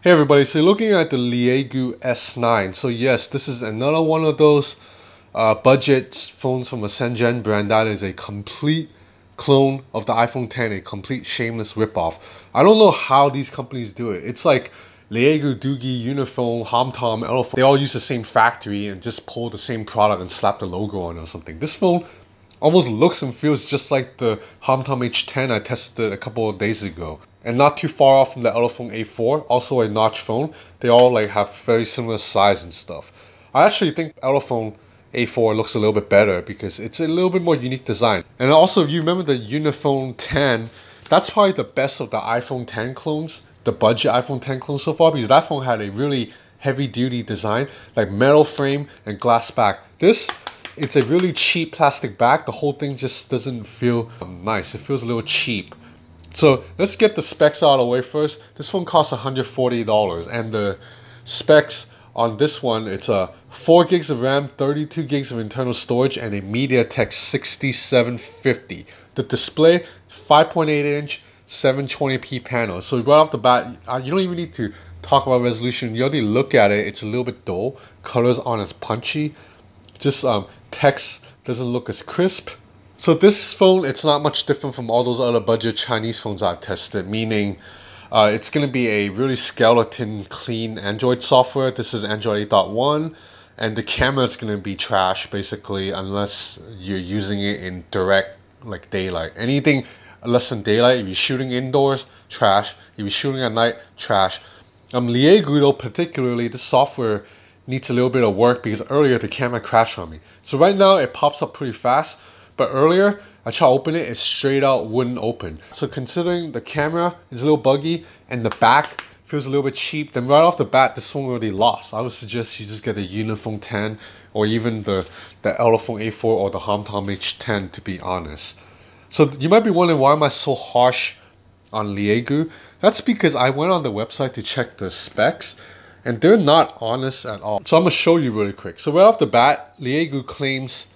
Hey everybody, so you're looking at the Leagoo S9. So yes, this is another one of those budget phones from a Shenzhen brand that is a complete clone of the iPhone X, a complete shameless ripoff. I don't know how these companies do it. It's like Leagoo, Doogie, Unifone, Hamtom, Elephone. They all use the same factory and just pull the same product and slap the logo on it or something. This phone almost looks and feels just like the Hamtom H10 I tested a couple of days ago. And not too far off from the Elephone A4, also a notch phone. They all like have very similar size and stuff. I actually think Elephone A4 looks a little bit better because it's a little bit more unique design. And also, you remember the Unifone 10? That's probably the best of the iPhone X clones, the budget iPhone X clones so far, because that phone had a really heavy-duty design, like metal frame and glass back. This, it's a really cheap plastic back. The whole thing just doesn't feel nice. It feels a little cheap. So let's get the specs out of the way first. This phone costs $140, and the specs on this one, it's a 4 gigs of RAM, 32 gigs of internal storage, and a MediaTek 6750. The display, 5.8 inch, 720p panel. So right off the bat, you don't even need to talk about resolution. You already look at it, it's a little bit dull. Colors aren't as punchy. Just text doesn't look as crisp. So this phone, it's not much different from all those other budget Chinese phones I've tested, meaning it's going to be a really skeleton clean Android software. This is Android 8.1, and the camera is going to be trash basically unless you're using it in direct like daylight. Anything less than daylight, if you're shooting indoors, trash. If you're shooting at night, trash. Leagoo though, particularly, this software needs a little bit of work because earlier the camera crashed on me. So right now it pops up pretty fast. But earlier, I tried to open it straight out wouldn't open. So considering the camera is a little buggy and the back feels a little bit cheap, then right off the bat, this phone already lost. I would suggest you just get a Unifone 10 or even the Elephone A4 or the Hamtom H10, to be honest. So you might be wondering, why am I so harsh on Leagoo? That's because I went on the website to check the specs and they're not honest at all. So I'm going to show you really quick. So right off the bat, Leagoo claims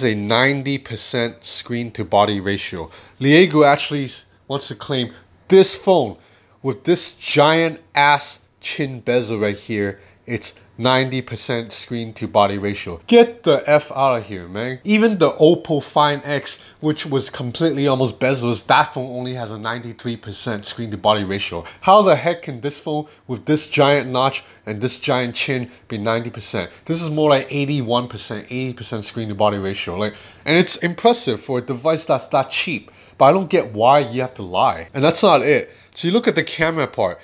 a 90% screen to body ratio. Leagoo actually wants to claim this phone with this giant ass chin bezel right here, it's 90% screen to body ratio. Get the F out of here, man. Even the Oppo Find X, which was completely almost bezel, that phone only has a 93% screen to body ratio. How the heck can this phone with this giant notch and this giant chin be 90%? This is more like 81%, 80% screen to body ratio. And it's impressive for a device that's that cheap, but I don't get why you have to lie. And that's not it. So you look at the camera part.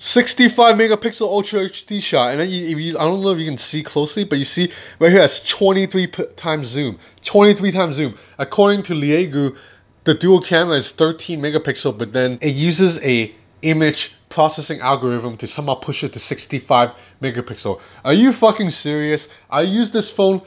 65 megapixel Ultra HD shot, and then I don't know if you can see closely, but you see right here, it's 23 times zoom. 23 times zoom. According to Leagoo, the dual camera is 13 megapixel, but then it uses a image processing algorithm to somehow push it to 65 megapixel. Are you fucking serious? I used this phone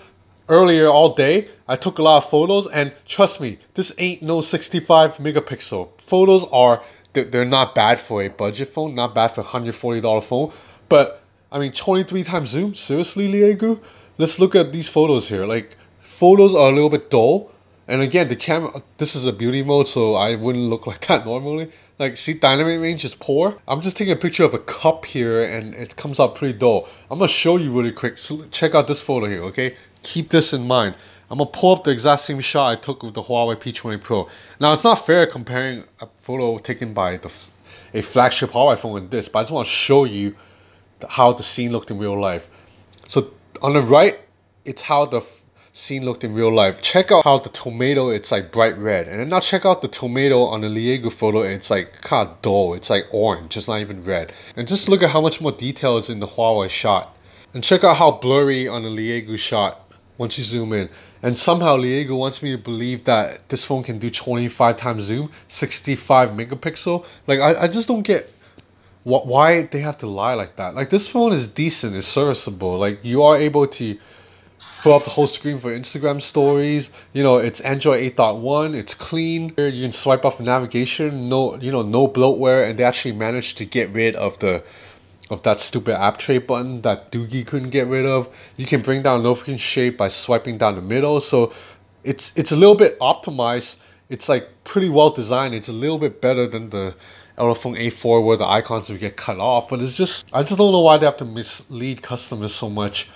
earlier all day. I took a lot of photos, and trust me, this ain't no 65 megapixel. Photos are... they're not bad for a budget phone, not bad for a $140 phone. But, I mean, 23 times zoom? Seriously, Leagoo? Let's look at these photos here. Like, photos are a little bit dull. And again, the camera, this is a beauty mode, so I wouldn't look like that normally. Like, see, dynamic range is poor. I'm just taking a picture of a cup here, and it comes out pretty dull. I'm going to show you really quick. So check out this photo here, okay? Keep this in mind. I'm going to pull up the exact same shot I took with the Huawei P20 Pro. Now, it's not fair comparing a photo taken by a flagship Huawei phone with this, but I just want to show you how the scene looked in real life. So, on the right, it's how the scene looked in real life. Check out how the tomato, it's like bright red. And then now check out the tomato on the Leagoo photo, and it's like kind of dull. It's like orange, it's not even red. And just look at how much more detail is in the Huawei shot. And check out how blurry on the Leagoo shot once you zoom in. And somehow Leagoo wants me to believe that this phone can do 25 times zoom, 65 megapixel. Like, I just don't get why they have to lie like that. Like, this phone is decent, it's serviceable. Like, you are able to fill up the whole screen for Instagram stories. You know, it's Android 8.1, it's clean. You can swipe off navigation, no bloatware, and they actually managed to get rid of that stupid app tray button that Doogie couldn't get rid of. You can bring down notification shape by swiping down the middle. So it's a little bit optimized. It's like pretty well designed. It's a little bit better than the Elephone A4 where the icons would get cut off, but it's just, I just don't know why they have to mislead customers so much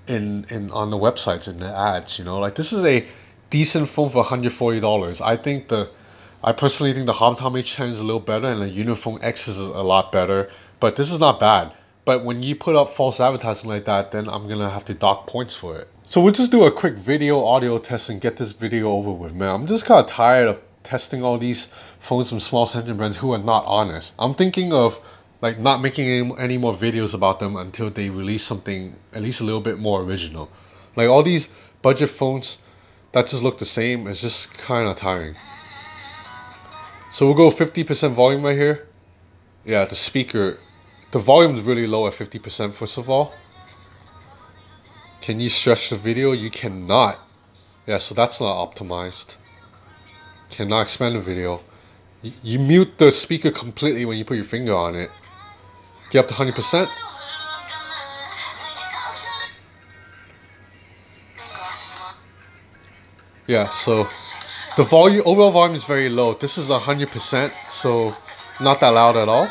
in on the websites and the ads, you know? Like, this is a decent phone for $140. I personally think the Homtom H10 is a little better and the Unifone X is a lot better, but this is not bad. But when you put up false advertising like that, then I'm gonna have to dock points for it. So we'll just do a quick video audio test and get this video over with, man. I'm just kind of tired of testing all these phones from small Shenzhen brands who are not honest. I'm thinking of like not making any more videos about them until they release something at least a little bit more original. Like all these budget phones that just look the same is just kind of tiring. So we'll go 50% volume right here. Yeah, the speaker, the volume is really low at 50% first of all. Can you stretch the video? You cannot. Yeah, so that's not optimized. Cannot expand the video. You mute the speaker completely when you put your finger on it. Get up to 100%. Yeah, so the volume, overall volume is very low. This is 100%, so not that loud at all,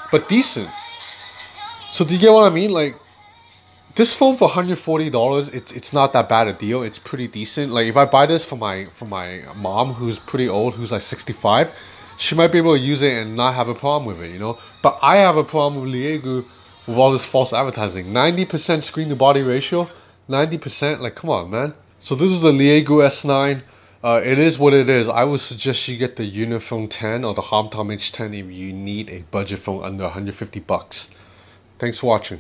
but decent. So do you get what I mean? Like, this phone for $140, it's not that bad a deal. It's pretty decent. Like if I buy this for my mom who's pretty old, who's like 65, she might be able to use it and not have a problem with it, you know. But I have a problem with Leagoo with all this false advertising. 90% screen to body ratio, 90%. Like come on, man. So this is the Leagoo S9. It is what it is. I would suggest you get the Unifone 10 or the Homtom H10 if you need a budget phone under 150 bucks. Thanks for watching.